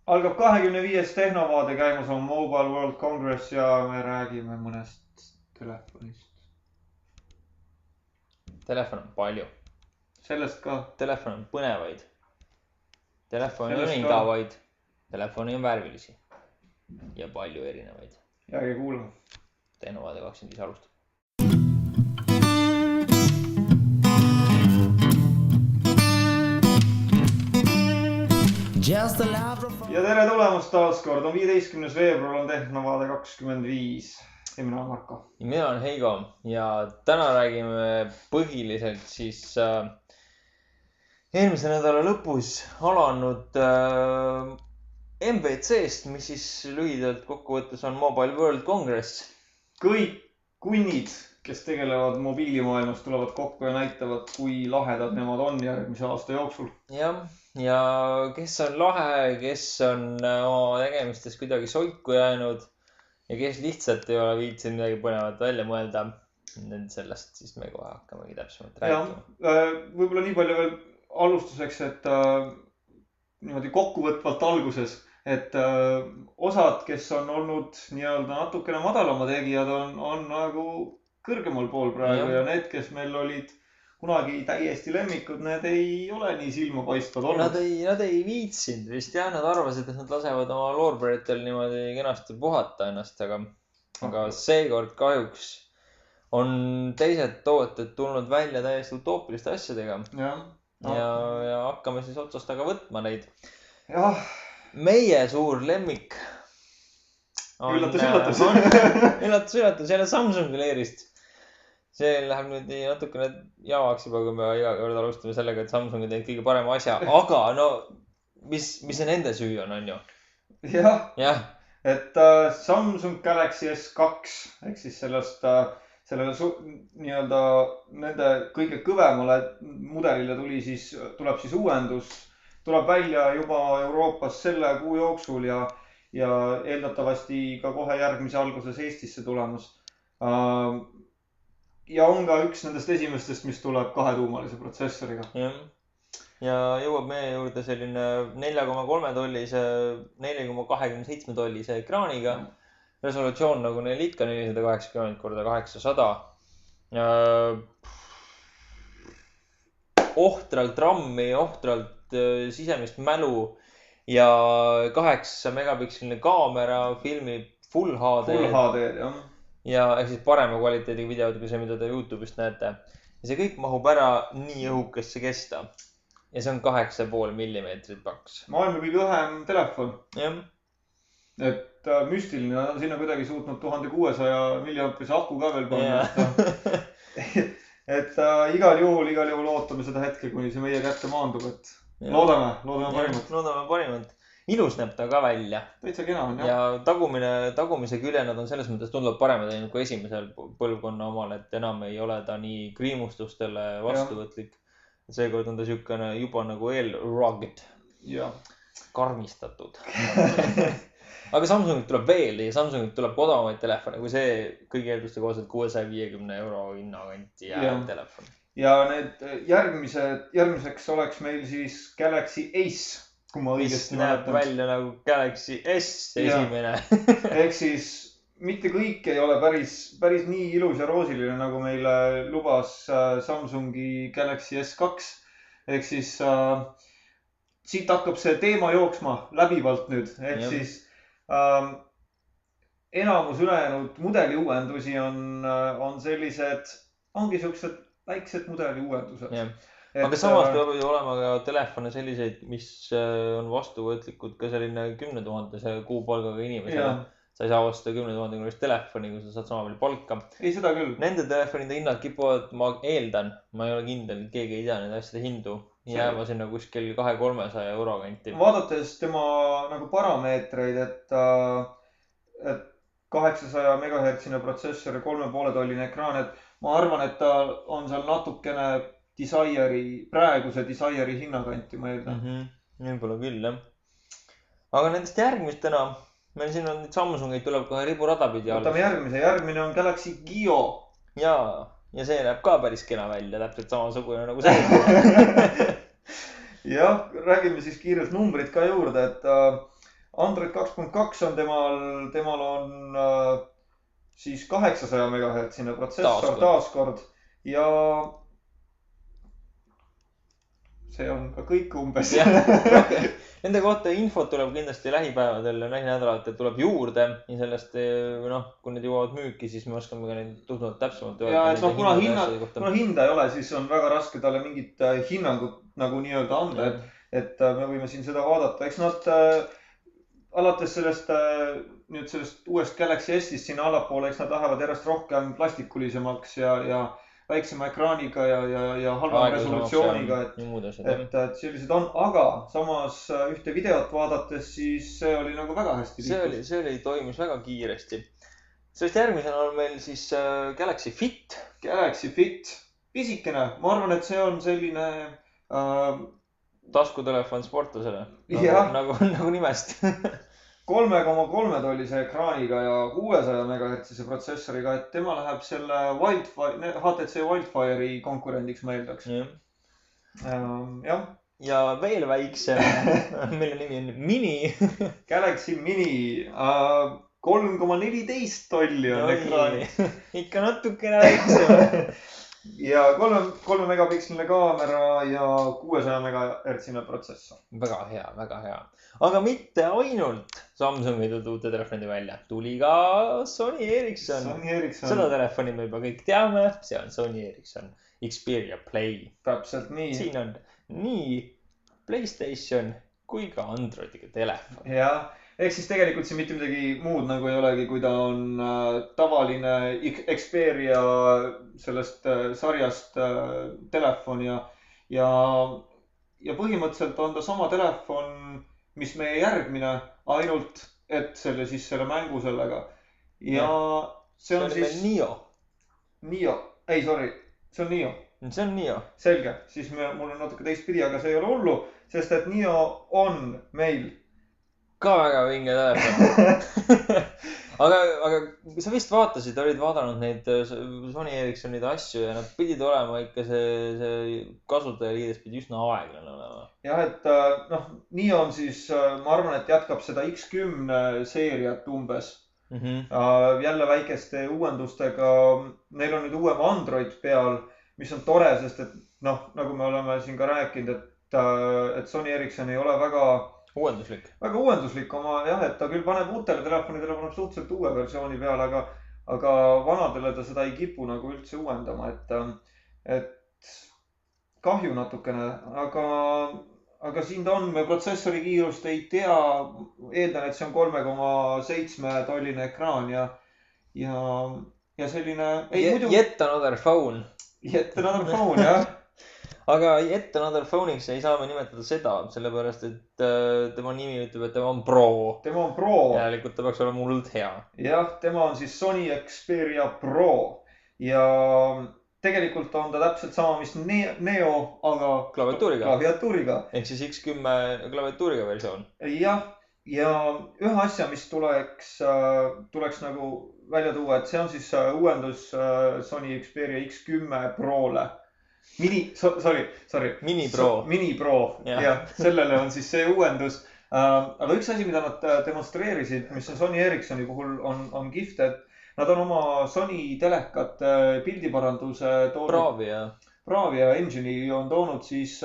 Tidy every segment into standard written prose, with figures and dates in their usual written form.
algab 25. tehnovaade, käimas on Mobile World Congress ja me räägime mõnest telefonist. Telefon on palju. Sellest ka. Telefon on põnevaid. Telefoni on igavaid. Telefoni on värvilisi. Ja palju erinevaid. Jääge kuulama. Tehnovaade 25 alustab. Ja tere tulemast taas kord. On 15. veebruar, on Tehnovaade 25. Ja mina olen Marko. Ja mina olen Heigo ja täna räägime põhiliselt siis eelmise nädala lõpus alanud MWC-st, mis siis lühidalt kokkuvõttes on Mobile World Congress. Kõik kunnid, kes tegelevad mobiilimaailmas, tulevad kokku ja näitavad, kui lahedad nemad on järgmise aasta jooksul. Jah, ja kes on lahe, kes on oma tegemistes kuidagi soiku jäänud ja kes lihtsalt ei ole viitsinud midagi põnevat välja mõelda. Sellest siis me kohe hakkamegi täpsemalt rääkima. Võib-olla nii palju veel alustuseks, et niimoodi kokkuvõtvalt alguses, et osad, kes on olnud nii-öelda natukene madalama tegijad, on nagu kõrgemal pool praegu ja need, kes meil olid kunagi täiesti lemmikud, need ei ole nii silmapaistvad olnud. Nad ei viitsinud vist jah, nad arvasid, et nad lasevad oma loorberitel niimoodi kenasti puhata ennast, aga seekord kahjuks on teised tooted tulnud välja täiesti utoopiliste asjadega. Ja hakkame siis otsast aga võtma neid. Jah. Meie suur lemmik on... Üllatus, jälle Samsungi leerist. See läheb nüüd natukene jaoks juba, kui me iga kord alustame sellega, et Samsung on teinud kõige parema asja. Aga no, mis see nende süü on ju? Jah. Et Samsung Galaxy S2 ehk siis sellele nii-öelda nende kõige kõvemale mudelile tuleb siis uuendus. Tuleb välja juba Euroopas selle kuu jooksul ja eeldatavasti ka kohe järgmise alguses Eestisse tulemas. Ja on ka üks nendest esimestest, mis tuleb 2-tuumalise protsessoriga. Ja jõuab meie juurde selline 4,3 tollise, 4,27 tollise ekraaniga. Resolutsioon nagu neil ikka 480x800. Ohtralt rammi, ohtralt sisemist mälu ja 8 megapiksline kaamera filmib Full HD. Full HD, jah. Ja ehk siis parema kvaliteediga videod kui see, mida te YouTube'ist näete. Ja see kõik mahub ära nii õhukesse kesta. Ja see on 8,5 millimeetrit paks. Maailma kõige õhem telefon. Jah. Et müstiline, nad on sinna kuidagi suutnud 1600 milliamprise aku ka veel panna. Et igal juhul ootame seda hetke, kuni see meie kätte maandub, et loodame parimat. Loodame parimat. Ilus näeb ta ka välja. Täitsa kena on, jah. Ja tagumise külje nad on selles mõttes tunduvalt paremad teinud kui esimesel põlvkonna omal, et enam ei ole ta nii kriimustustele vastuvõtlik. Seekord on ta siukene juba nagu rugged. Karmistatud. Aga Samsungit tuleb veel ja Samsungit tuleb odavamaid telefone, kui see kõigi eelduste kohaselt 650 euro hinnakanti jääb telefon. Ja need järgmiseks oleks meil siis Galaxy Ace. Mis näeb välja nagu Galaxy S esimene. Ehk siis mitte kõik ei ole päris nii ilus ja roosiline, nagu meile lubas Samsungi Galaxy S2. Ehk siis siit hakkab see teema jooksma läbivalt nüüd. Ehk siis enamus ülejäänud mudeli uuendusi on sellised, ongi siuksed väiksed mudeli uuendused. Aga samas peab ju olema ka telefone selliseid, mis on vastuvõtlikud ka selline 10 000 kuupalgaga inimesele. Sa ei saa osta 10 000 telefoni, kui sa saad sama palju palka. Ei, seda küll. Nende telefonide hinnad kipuvad, ma eeldan, ma ei ole kindel, keegi ei tea need asjade hindu, jääma sinna kuskil 200-300 euro kanti. Vaadates tema nagu parameetreid, et 800 MHz protsessor ja 3,5 tolline ekraan, et ma arvan, et ta on seal natukene praeguse Desirei hinnakanti, ma eeldan. Võib-olla küll, jah. Aga nendest järgmistena, meil siin on Samsungid tuleb kohe riburada pidi alles. Võtame järgmine on Galaxy Geo. Ja see näeb ka päris kena välja, täpselt samasugune nagu see. Jah, räägime siis kiirelt numbrid ka juurde, et Android 2.2 on temal on siis 800 MHz protsessor taaskord ja see on ka kõik umbes. Nende kohta infot tuleb kindlasti lähipäevadel ja lähinädalatel tuleb juurde ja sellest, kui need jõuavad müüki, siis me oskame ka neid tunduvalt täpsemalt öelda. Ja, et kuna hinda ei ole, siis on väga raske talle mingit hinnangut nagu nii-öelda anda, et me võime siin seda vaadata. Eks nad alates sellest uuest Galaxy S-ist sinna allapoole, eks nad lähevad järjest rohkem plastikulisemaks ja väiksema ekraaniga ja halvama resolutsiooniga, et sellised on, aga samas ühte videot vaadates, siis see oli nagu väga hästi. See toimus väga kiiresti. Sellest järgmisena on meil siis Galaxy Fit. Galaxy Fit, pisikene. Ma arvan, et see on selline taskutelefon sportlasele. Nagu nimest. 3,3 tollise ekraaniga ja 600 MHz protsessoriga, et tema läheb selle HTC Wildfire'i konkurendiks, ma eeldaks. Jah. Ja veel väiksem, mille nimi on Mini. Galaxy Mini, 3,14 tolli on ekraani. Ikka natukene väiksem. Ja 3 megapiksline kaamera ja 600 MHz protsessor. Väga hea, väga hea. Aga mitte ainult Samsung ei tulnud uute telefoni välja. Tuli ka Sony Ericsson. Seda telefoni me juba kõik teame. See on Sony Ericsson Xperia Play. Täpselt nii. Siin on nii PlayStation kui ka Androidiga telefon. Jah. Ehk siis tegelikult siin mitte midagi muud nagu ei olegi, kui ta on tavaline Xperia sellest sarjast telefon ja põhimõtteliselt on ta sama telefon, mis meie järgmine, ainult et selle mängu sellega. Ja see on siis Nio. Ei, sorry, see on Nio. See on Nio. Selge, siis mul on natuke teistpidi, aga see ei ole hullu, sest et Nio on meil ka väga vinge telefon. aga sa vist vaatasid, olid vaadanud neid Sony Ericssonide asju ja nad pidid olema ikka see kasutajaliides pidi üsna aeglane olema. Jah, et Nio on siis, ma arvan, et jätkab seda X10 seeriat umbes. Jälle väikeste uuendustega. Neil on nüüd uuem Android peal, mis on tore, sest et nagu me oleme siin ka rääkinud, et Sony Ericsson ei ole väga uuenduslik oma, jah, et ta küll paneb uutele telefonidele suhteliselt uue versiooni peale, aga vanadele ta seda ei kipu nagu üldse uuendama, et kahju natukene, aga siin ta on, me protsessori kiirust ei tea, eeldan, et see on 3,7 tolline ekraan ja selline... Yet another phone. Yet another phone, jah. Aga Yet Another Phone'iks ei saa me nimetada seda, sellepärast, et tema nimi ütleb, et tema on Pro. Tema on Pro. Järelikult ta peaks olema hullult hea. Jah, tema on siis Sony Xperia Pro. Ja tegelikult on ta täpselt sama, mis Neo, aga klaviatuuriga. Ehk siis X10 klaviatuuriga versioon. Jah, ja ühe asja, mis tuleks nagu välja tuua, et see on siis uuendus Sony Xperia X10 Pro'le. Mini Pro, jah, sellele on siis see uuendus. Aga üks asi, mida nad demonstreerisid, mis on Sony Ericssoni puhul on kihvt, et nad on oma Sony telekat pildiparanduse toonud. Bravia engine'i on toonud siis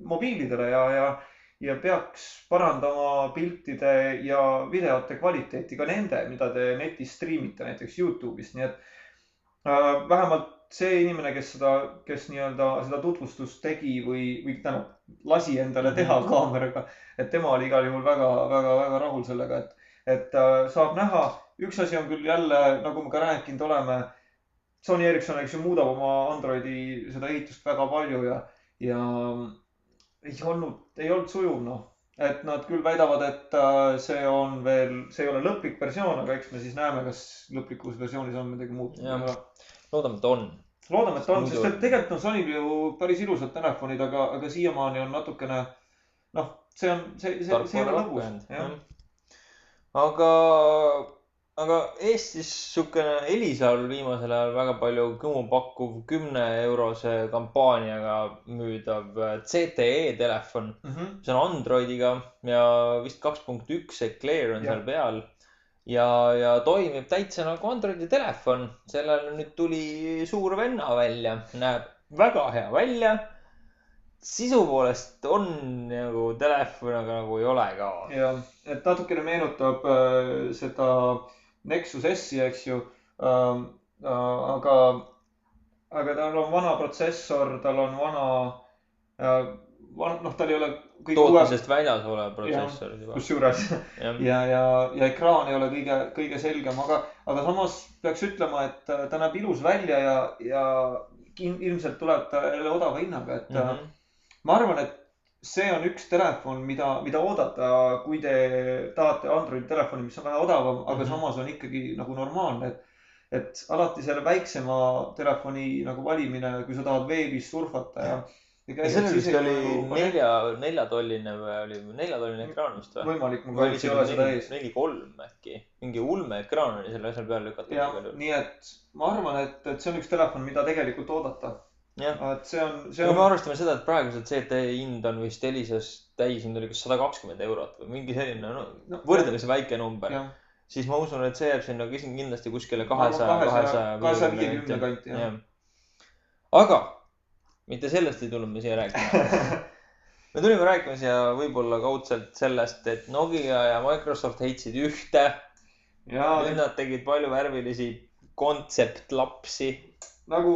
mobiilidele ja peaks parandama piltide ja videote kvaliteeti ka nende, mida te netis striimite, näiteks YouTube'ist. Nii et vähemalt see inimene, kes nii-öelda seda tutvustust tegi või lasi endale teha kaameraga, et tema oli igal juhul väga rahul sellega, et saab näha. Üks asi on küll jälle, nagu me ka rääkinud oleme, Sony Ericsson muudab oma Androidi seda ehitust väga palju ja ei olnud sujuv, et nad küll väidavad, et see ei ole lõplik versioon, aga eks me siis näeme, kas lõplikus versioonis on midagi muud. Loodame, et on, sest et tegelikult on Sonyl ju päris ilusad telefonid, aga siiamaani on natukene, see ei ole lõbus. aga Eestis sukene Elisal viimasel ajal väga palju kõmu pakkuv 10-eurose kampaaniaga müüdav CTE telefon. See on Androidiga ja vist 2.1 Eclair on seal peal. Ja toimib täitsa nagu Androidi telefon. Sellel nüüd tuli suur venna välja. Näeb väga hea välja. Sisu poolest on nagu telefon, aga nagu ei ole ka. Ja, et natukene meenutab seda Nexus S-i, eks ju. Aga tal on vana protsessor, tal on tal ei ole tootmisest väljas olev protsessor. Kusjuures. Ja ekraan ei ole kõige selgem, aga samas peaks ütlema, et ta näeb ilus välja ja ilmselt tuleb ta jälle odava hinnaga, et ma arvan, et see on üks telefon, mida oodata, kui te tahate Androidi telefoni, mis on vähe odavam, aga samas on ikkagi nagu normaalne, et alati selle väiksema telefoni nagu valimine, kui sa tahad veebis surfata ja selle vist oli 4-tolline või oli 4-tolline ekraan vist või? Võimalik, mul kahjuks ei ole seda ees. 4-3 äkki. Mingi ulme ekraan oli selle asjal peal lükata. Ja, nii et ma arvan, et see on üks telefon, mida tegelikult oodata. Et see on... Kui me arvestame seda, et praegusel CTE hind on vist Elisas täishind oli kas 120 eurot või mingi selline võrdlemisi väike number, siis ma usun, et see jääb sinna kindlasti kuskile 250 kanti. Aga mitte sellest ei tulnud me siia rääkima. Me tulime rääkima siia võib-olla kaudselt sellest, et Nokia ja Microsoft heitsid ühte. Nüüd nad tegid palju värvilisi kontseptlapsi. Nagu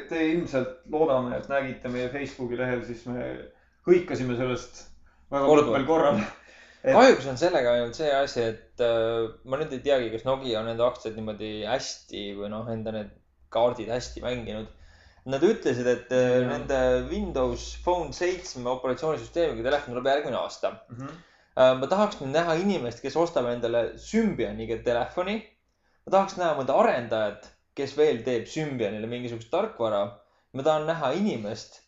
te ilmselt loodame, et nägite meie Facebooki lehel, siis me hõikasime sellest väga mitmel korral. Kahjuks on sellega ainult see asi, et ma nüüd ei teagi, kas Nokia on enda aktsiad niimoodi hästi või enda need kaardid hästi mänginud. Nad ütlesid, et nende Windows Phone 7 operatsioonisüsteemiga telefon tuleb järgmine aasta. Ma tahaks nüüd näha inimest, kes ostab endale Symbianiga telefoni. Ma tahaks näha mõnda arendajat, kes veel teeb Symbianile mingisugust tarkvara. Ma tahan näha inimest,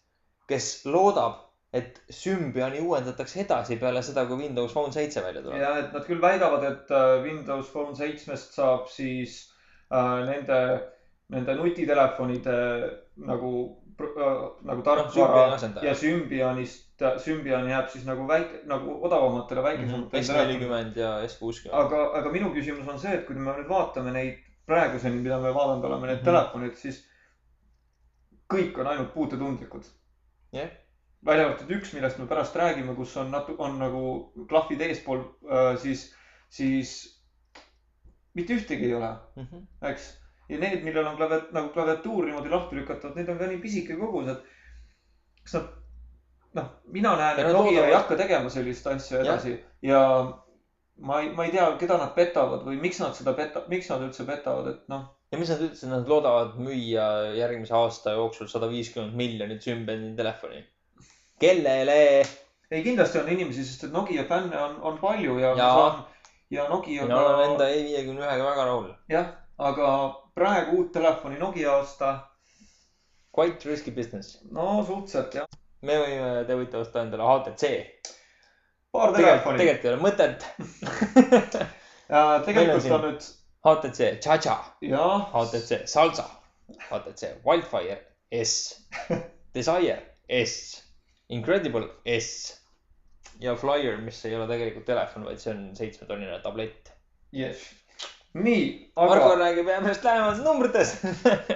kes loodab, et Symbiani uuendatakse edasi peale seda, kui Windows Phone 7 välja tuleb. Ja, et nad küll väidavad, et Windows Phone 7-st saab siis nende nutitelefonide nagu tarkvara ja Symbian jääb siis nagu odavamatele väikesematele S40 ja S60. Aga minu küsimus on see, et kui me nüüd vaatame neid praeguseni, mida me vaadanud oleme need telefonid, siis kõik on ainult puutetundlikud. Välja arvatud üks, millest me pärast räägime, kus on nagu klahvid eespool, siis mitte ühtegi ei ole, eks? Ja need, millel on nagu klaviatuur niimoodi lahti lükatavad, need on ka nii pisike kogus, et kas nad, mina näen, et Nokia ei hakka tegema sellist asja edasi ja ma ei tea, keda nad petavad või miks nad üldse petavad, et noh. Ja mis nad ütlesid, nad loodavad müüa järgmise aasta jooksul 150 miljonit Symbiani telefoni. Kellele? Ei, kindlasti on inimesi, sest et Nokia fänne on palju ja Nokia ja on enda E51-ga väga rahul. Jah, aga praegu uut telefoni Nokia osta. Quite risky business. No suhteliselt, jah. Te võite osta endale HTC. Paar telefoni. Tegelikult ei ole mõtet. Tegelikult on nüüd HTC Chacha, HTC Salsa, HTC Wildfire S, Desire S, Incredible S ja Flyer, mis ei ole tegelikult telefon, vaid see on 7-tonnine tablett. Yes. Nii, aga... Marko räägib jäämest lähemalt numbrites.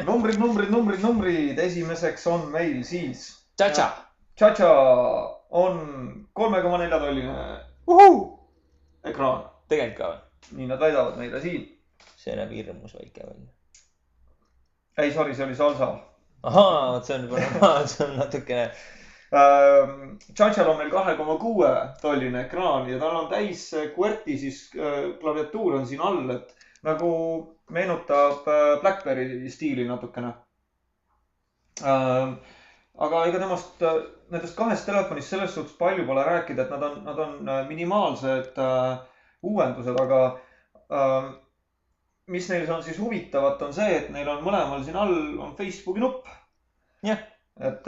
Numbrid. Esimeseks on meil siis... Chacha on 3,4-tolline ekraan. Tegelikult ka või? Nii nad väidavad meile siin. See näeb hirmus väike välja. Ei, sorry, see oli Salsa. Ahaa, see on natukene... Chachal on meil 2,6-tolline ekraan ja tal on täis QWERTY, siis klaviatuur on siin all, et nagu meenutab BlackBerry stiili natukene. Aga ega nendest kahest telefonist selles suhtes palju pole rääkida, et nad on minimaalsed uuendused, aga mis neil on siis huvitavat on see, et neil on mõlemal siin all on Facebooki nupp. Jah. Et